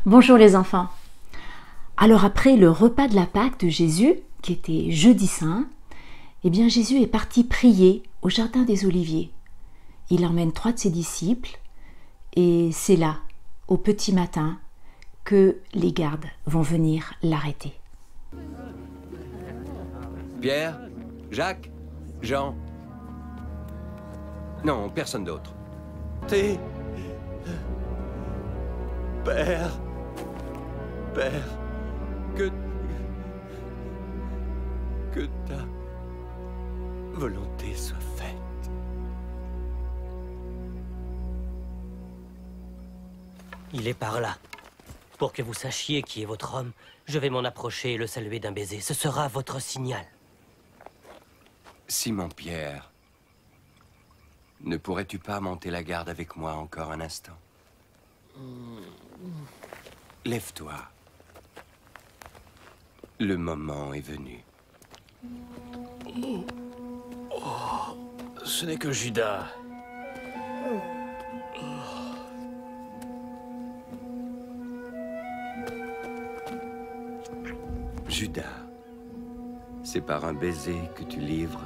Bonjour les enfants. Alors après le repas de la Pâque de Jésus, qui était jeudi saint, eh bien Jésus est parti prier au jardin des Oliviers. Il emmène 3 de ses disciples et c'est là, au petit matin, que les gardes vont venir l'arrêter. Pierre, Jacques, Jean. Non, personne d'autre. T'es... Père, que ta volonté soit faite. Il est par là. Pour que vous sachiez qui est votre homme, je vais m'en approcher et le saluer d'un baiser. Ce sera votre signal. Simon-Pierre, ne pourrais-tu pas monter la garde avec moi encore un instant? Lève-toi. Le moment est venu. Ce n'est que Judas. Judas, c'est par un baiser que tu livres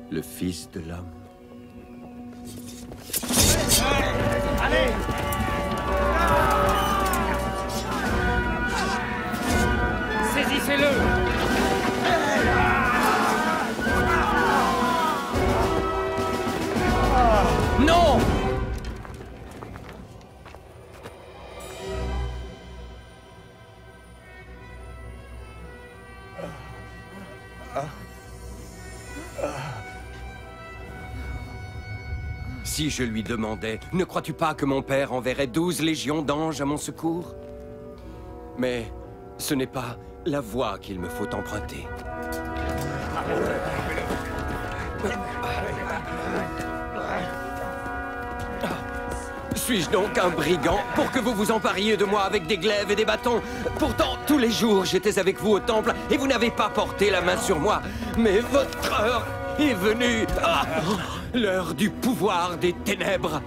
le Fils de l'homme. Allez! Saisissez-le! Non! Si je lui demandais, ne crois-tu pas que mon père enverrait 12 légions d'anges à mon secours? Mais ce n'est pas la voie qu'il me faut emprunter. Suis-je donc un brigand pour que vous vous empariez de moi avec des glaives et des bâtons? Pourtant, tous les jours, j'étais avec vous au temple et vous n'avez pas porté la main sur moi. Mais votre heure est venue. Ah, l'heure du pouvoir des ténèbres.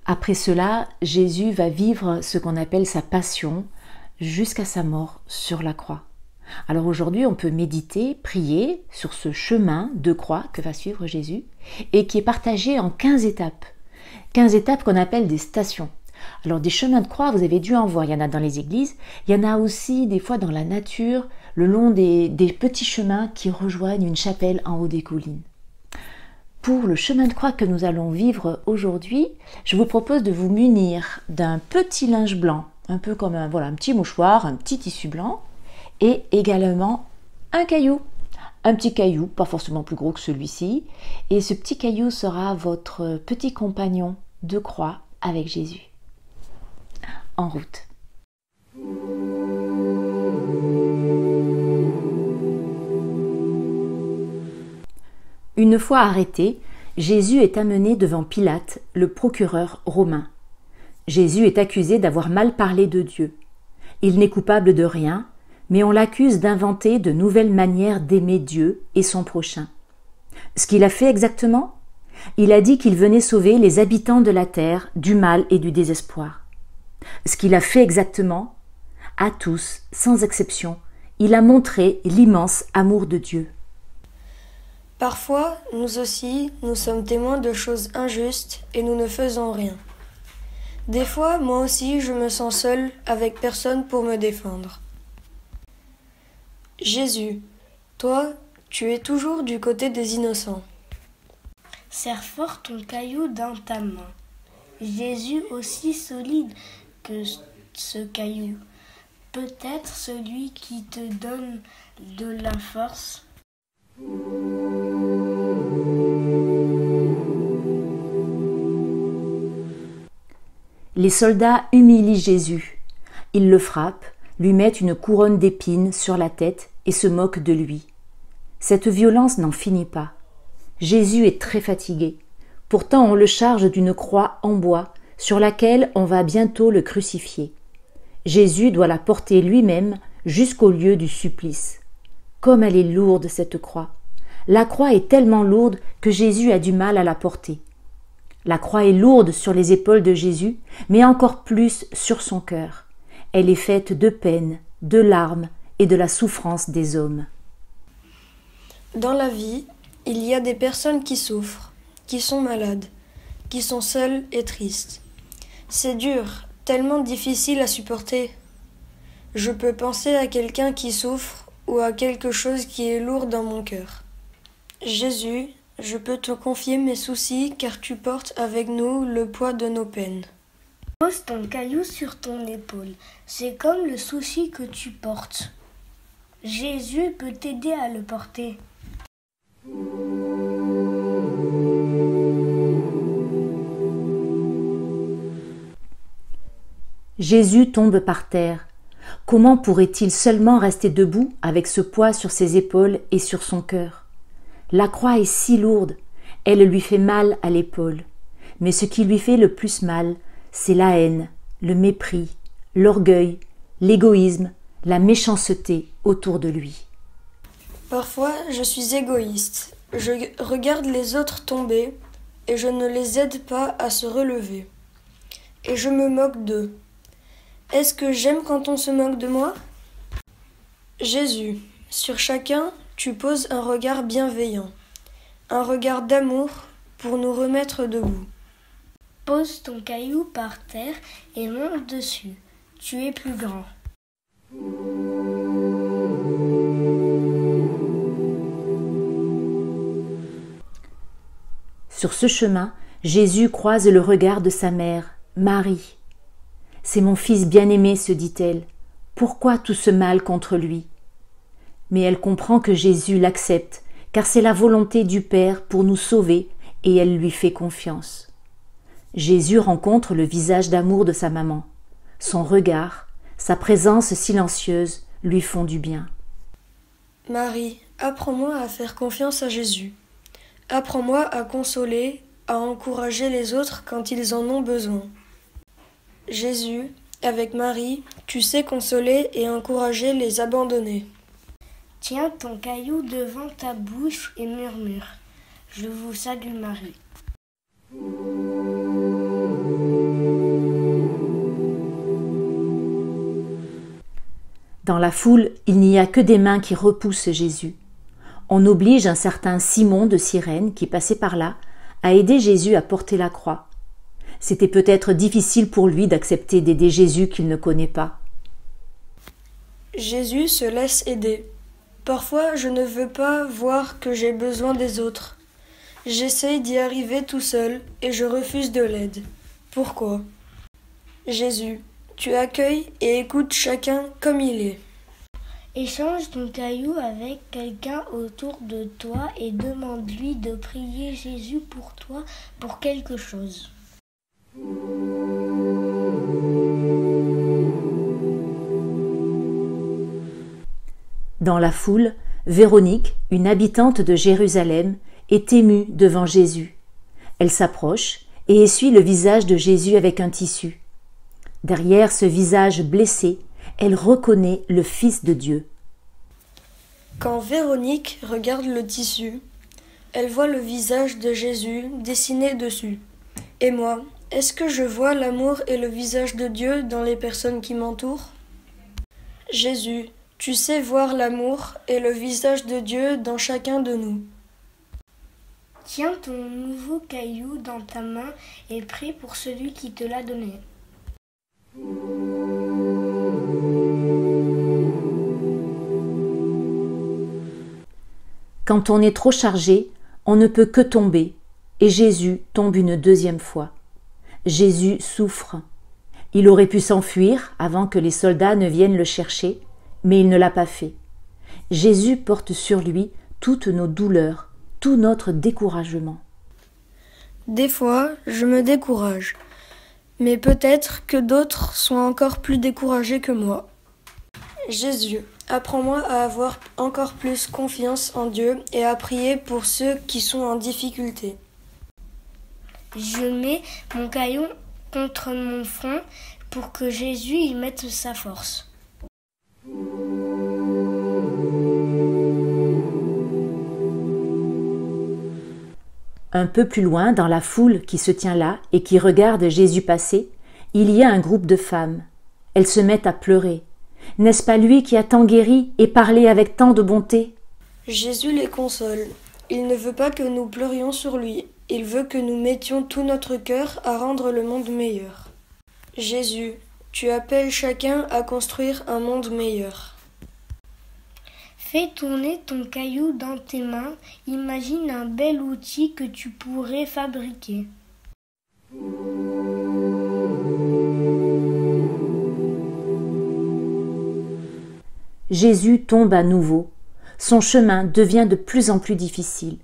Après cela, Jésus va vivre ce qu'on appelle sa passion jusqu'à sa mort sur la croix. Alors aujourd'hui, on peut méditer, prier sur ce chemin de croix que va suivre Jésus et qui est partagé en 15 étapes. 15 étapes qu'on appelle des stations. Alors des chemins de croix, vous avez dû en voir, il y en a dans les églises, il y en a aussi des fois dans la nature, le long des petits chemins qui rejoignent une chapelle en haut des collines. Pour le chemin de croix que nous allons vivre aujourd'hui, je vous propose de vous munir d'un petit linge blanc, un peu comme un petit mouchoir, un petit tissu blanc, et également un caillou. Un petit caillou, pas forcément plus gros que celui-ci, et ce petit caillou sera votre petit compagnon de croix avec Jésus. En route. Une fois arrêté, Jésus est amené devant Pilate, le procureur romain. Jésus est accusé d'avoir mal parlé de Dieu. Il n'est coupable de rien, mais on l'accuse d'inventer de nouvelles manières d'aimer Dieu et son prochain. Ce qu'il a fait exactement? Il a dit qu'il venait sauver les habitants de la terre du mal et du désespoir. Ce qu'il a fait exactement? À tous, sans exception, il a montré l'immense amour de Dieu. Parfois, nous aussi, nous sommes témoins de choses injustes et nous ne faisons rien. Des fois, moi aussi, je me sens seul avec personne pour me défendre. Jésus, toi, tu es toujours du côté des innocents. Serre fort ton caillou dans ta main. Jésus aussi solide que ce caillou, peut-être celui qui te donne de la force. Les soldats humilient Jésus. Ils le frappent, lui mettent une couronne d'épines sur la tête et se moquent de lui. Cette violence n'en finit pas. Jésus est très fatigué. Pourtant, on le charge d'une croix en bois sur laquelle on va bientôt le crucifier. Jésus doit la porter lui-même jusqu'au lieu du supplice. Comme elle est lourde, cette croix. La croix est tellement lourde que Jésus a du mal à la porter. La croix est lourde sur les épaules de Jésus, mais encore plus sur son cœur. Elle est faite de peine, de larmes et de la souffrance des hommes. Dans la vie, il y a des personnes qui souffrent, qui sont malades, qui sont seules et tristes. C'est dur, tellement difficile à supporter. Je peux penser à quelqu'un qui souffre ou à quelque chose qui est lourd dans mon cœur. Jésus, je peux te confier mes soucis car tu portes avec nous le poids de nos peines. Pose ton caillou sur ton épaule. C'est comme le souci que tu portes. Jésus peut t'aider à le porter. Jésus tombe par terre. Comment pourrait-il seulement rester debout avec ce poids sur ses épaules et sur son cœur ? La croix est si lourde, elle lui fait mal à l'épaule. Mais ce qui lui fait le plus mal, c'est la haine, le mépris, l'orgueil, l'égoïsme, la méchanceté autour de lui. Parfois, je suis égoïste. Je regarde les autres tomber et je ne les aide pas à se relever. Et je me moque d'eux. Est-ce que j'aime quand on se moque de moi ? Jésus, sur chacun, tu poses un regard bienveillant, un regard d'amour pour nous remettre debout. Pose ton caillou par terre et monte dessus. Tu es plus grand. Sur ce chemin, Jésus croise le regard de sa mère, Marie. « C'est mon fils bien-aimé, se dit-elle. Pourquoi tout ce mal contre lui ?» Mais elle comprend que Jésus l'accepte, car c'est la volonté du Père pour nous sauver, et elle lui fait confiance. Jésus rencontre le visage d'amour de sa maman. Son regard, sa présence silencieuse lui font du bien. Marie, apprends-moi à faire confiance à Jésus. Apprends-moi à consoler, à encourager les autres quand ils en ont besoin. Jésus, avec Marie, tu sais consoler et encourager les abandonnés. Tiens ton caillou devant ta bouche et murmure. Je vous salue Marie. Dans la foule, il n'y a que des mains qui repoussent Jésus. On oblige un certain Simon de Cyrène, qui passait par là, à aider Jésus à porter la croix. C'était peut-être difficile pour lui d'accepter d'aider Jésus qu'il ne connaît pas. Jésus se laisse aider. Parfois, je ne veux pas voir que j'ai besoin des autres. J'essaye d'y arriver tout seul et je refuse de l'aide. Pourquoi ? Jésus, tu accueilles et écoutes chacun comme il est. Échange ton caillou avec quelqu'un autour de toi et demande-lui de prier Jésus pour toi pour quelque chose. Dans la foule, Véronique, une habitante de Jérusalem, est émue devant Jésus. Elle s'approche et essuie le visage de Jésus avec un tissu. Derrière ce visage blessé, elle reconnaît le Fils de Dieu. Quand Véronique regarde le tissu, elle voit le visage de Jésus dessiné dessus. Et moi, est-ce que je vois l'amour et le visage de Dieu dans les personnes qui m'entourent ? Jésus, tu sais voir l'amour et le visage de Dieu dans chacun de nous. Tiens ton nouveau caillou dans ta main et prie pour celui qui te l'a donné. Quand on est trop chargé, on ne peut que tomber, et Jésus tombe une deuxième fois. Jésus souffre. Il aurait pu s'enfuir avant que les soldats ne viennent le chercher, mais il ne l'a pas fait. Jésus porte sur lui toutes nos douleurs, tout notre découragement. Des fois, je me décourage, mais peut-être que d'autres sont encore plus découragés que moi. Jésus, apprends-moi à avoir encore plus confiance en Dieu et à prier pour ceux qui sont en difficulté. Je mets mon caillou contre mon front pour que Jésus y mette sa force. Un peu plus loin, dans la foule qui se tient là et qui regarde Jésus passer, il y a un groupe de femmes. Elles se mettent à pleurer. N'est-ce pas lui qui a tant guéri et parlé avec tant de bonté? Jésus les console. Il ne veut pas que nous pleurions sur lui. Il veut que nous mettions tout notre cœur à rendre le monde meilleur. Jésus, tu appelles chacun à construire un monde meilleur. Fais tourner ton caillou dans tes mains. Imagine un bel outil que tu pourrais fabriquer. Jésus tombe à nouveau. Son chemin devient de plus en plus difficile.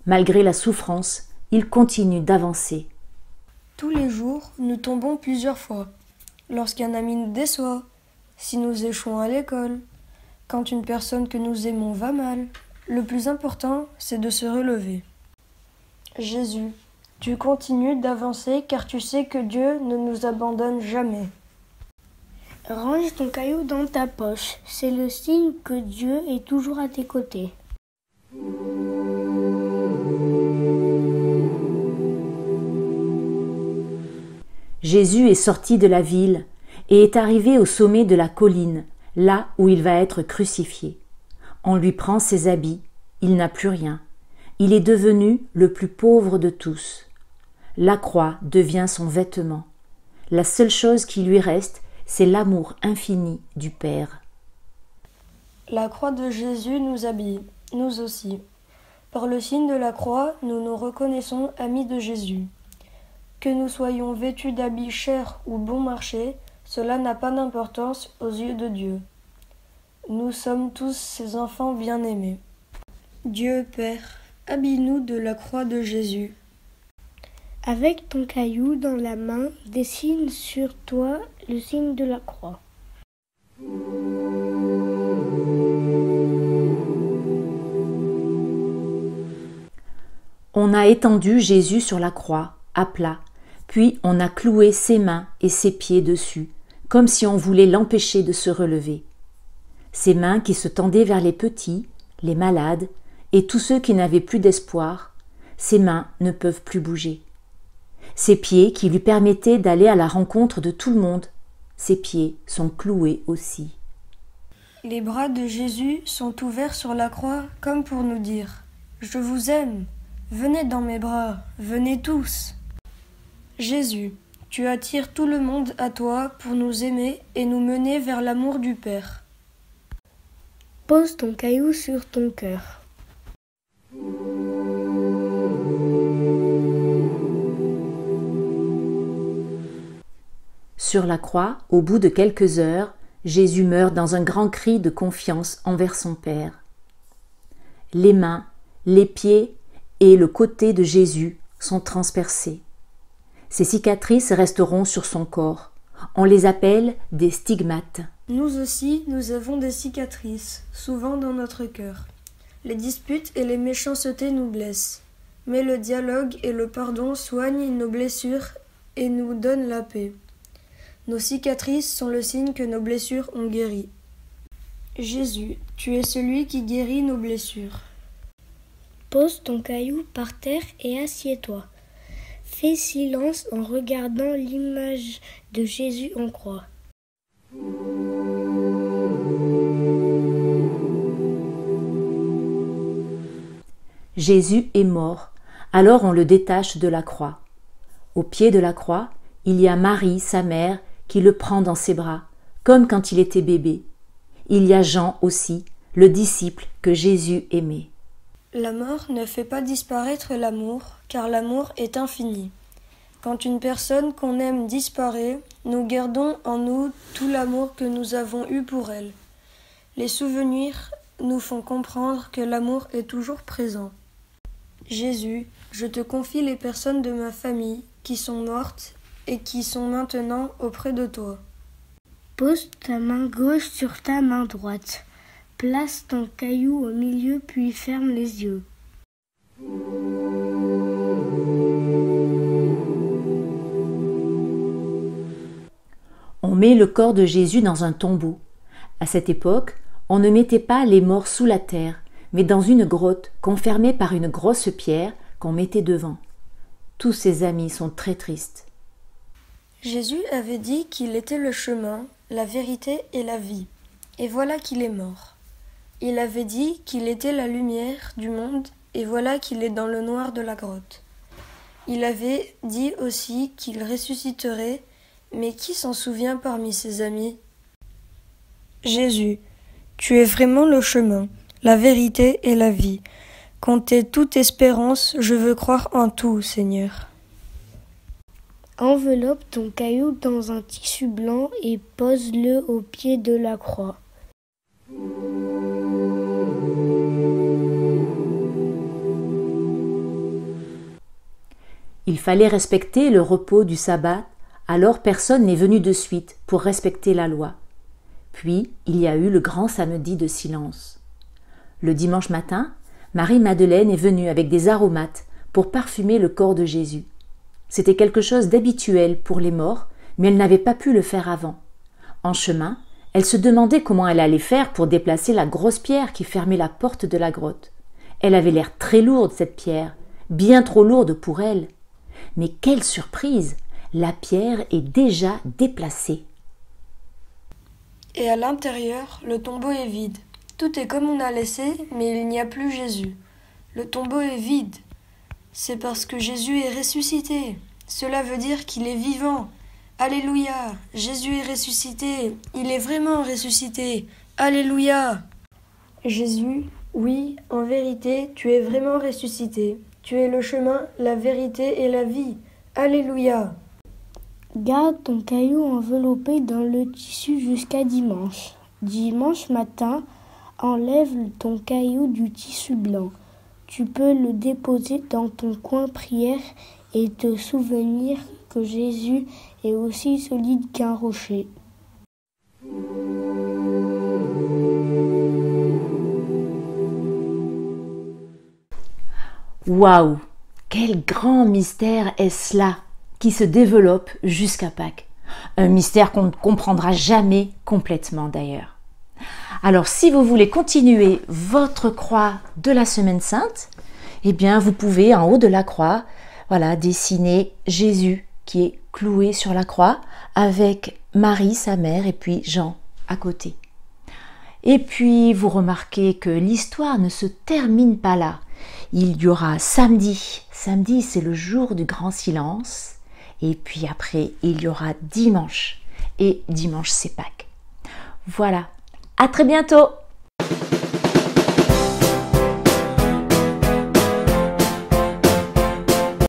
Malgré la souffrance, il continue d'avancer. Tous les jours, nous tombons plusieurs fois. Lorsqu'un ami nous déçoit, si nous échouons à l'école, quand une personne que nous aimons va mal, le plus important, c'est de se relever. Jésus, tu continues d'avancer car tu sais que Dieu ne nous abandonne jamais. Range ton caillou dans ta poche. C'est le signe que Dieu est toujours à tes côtés. Jésus est sorti de la ville et est arrivé au sommet de la colline, là où il va être crucifié. On lui prend ses habits, il n'a plus rien. Il est devenu le plus pauvre de tous. La croix devient son vêtement. La seule chose qui lui reste, c'est l'amour infini du Père. La croix de Jésus nous habille, nous aussi. Par le signe de la croix, nous nous reconnaissons amis de Jésus. Que nous soyons vêtus d'habits chers ou bon marché, cela n'a pas d'importance aux yeux de Dieu. Nous sommes tous ses enfants bien-aimés. Dieu Père, habille-nous de la croix de Jésus. Avec ton caillou dans la main, dessine sur toi le signe de la croix. On a étendu Jésus sur la croix, à plat, puis on a cloué ses mains et ses pieds dessus, comme si on voulait l'empêcher de se relever. Ses mains qui se tendaient vers les petits, les malades et tous ceux qui n'avaient plus d'espoir, ses mains ne peuvent plus bouger. Ses pieds qui lui permettaient d'aller à la rencontre de tout le monde, ses pieds sont cloués aussi. Les bras de Jésus sont ouverts sur la croix comme pour nous dire « Je vous aime, venez dans mes bras, venez tous ». Jésus, tu attires tout le monde à toi pour nous aimer et nous mener vers l'amour du Père. Pose ton caillou sur ton cœur. Sur la croix, au bout de quelques heures, Jésus meurt dans un grand cri de confiance envers son Père. Les mains, les pieds et le côté de Jésus sont transpercés. Ces cicatrices resteront sur son corps. On les appelle des stigmates. Nous aussi, nous avons des cicatrices, souvent dans notre cœur. Les disputes et les méchancetés nous blessent. Mais le dialogue et le pardon soignent nos blessures et nous donnent la paix. Nos cicatrices sont le signe que nos blessures ont guéri. Jésus, tu es celui qui guérit nos blessures. Pose ton caillou par terre et assieds-toi. Fais silence en regardant l'image de Jésus en croix. Jésus est mort, alors on le détache de la croix. Au pied de la croix, il y a Marie, sa mère, qui le prend dans ses bras, comme quand il était bébé. Il y a Jean aussi, le disciple que Jésus aimait. La mort ne fait pas disparaître l'amour, car l'amour est infini. Quand une personne qu'on aime disparaît, nous gardons en nous tout l'amour que nous avons eu pour elle. Les souvenirs nous font comprendre que l'amour est toujours présent. Jésus, je te confie les personnes de ma famille qui sont mortes et qui sont maintenant auprès de toi. Pose ta main gauche sur ta main droite. Place ton caillou au milieu puis ferme les yeux. On met le corps de Jésus dans un tombeau. À cette époque, on ne mettait pas les morts sous la terre, mais dans une grotte, confirmée par une grosse pierre, qu'on mettait devant. Tous ses amis sont très tristes. Jésus avait dit qu'il était le chemin, la vérité et la vie. Et voilà qu'il est mort. Il avait dit qu'il était la lumière du monde, et voilà qu'il est dans le noir de la grotte. Il avait dit aussi qu'il ressusciterait, mais qui s'en souvient parmi ses amis? Jésus, tu es vraiment le chemin, la vérité et la vie. Quand t'es toute espérance, je veux croire en tout, Seigneur. Enveloppe ton caillou dans un tissu blanc et pose-le au pied de la croix. Il fallait respecter le repos du sabbat, alors personne n'est venu de suite pour respecter la loi. Puis, il y a eu le grand samedi de silence. Le dimanche matin, Marie-Madeleine est venue avec des aromates pour parfumer le corps de Jésus. C'était quelque chose d'habituel pour les morts, mais elle n'avait pas pu le faire avant. En chemin, elle se demandait comment elle allait faire pour déplacer la grosse pierre qui fermait la porte de la grotte. Elle avait l'air très lourde, cette pierre, bien trop lourde pour elle. Mais quelle surprise! La pierre est déjà déplacée. Et à l'intérieur, le tombeau est vide. Tout est comme on a laissé, mais il n'y a plus Jésus. Le tombeau est vide. C'est parce que Jésus est ressuscité. Cela veut dire qu'il est vivant. Alléluia! Jésus est ressuscité. Il est vraiment ressuscité. Alléluia! Jésus, oui, en vérité, tu es vraiment ressuscité. Tu es le chemin, la vérité et la vie. Alléluia! Garde ton caillou enveloppé dans le tissu jusqu'à dimanche. Dimanche matin, enlève ton caillou du tissu blanc. Tu peux le déposer dans ton coin prière et te souvenir que Jésus est aussi solide qu'un rocher. Waouh! Quel grand mystère est-ce là qui se développe jusqu'à Pâques. Un mystère qu'on ne comprendra jamais complètement d'ailleurs. Alors si vous voulez continuer votre croix de la Semaine Sainte, eh bien vous pouvez en haut de la croix, voilà, dessiner Jésus qui est cloué sur la croix avec Marie, sa mère, et puis Jean à côté. Et puis vous remarquez que l'histoire ne se termine pas là. Il y aura samedi. Samedi, c'est le jour du grand silence. Et puis après, il y aura dimanche. Et dimanche, c'est Pâques. Voilà. À très bientôt!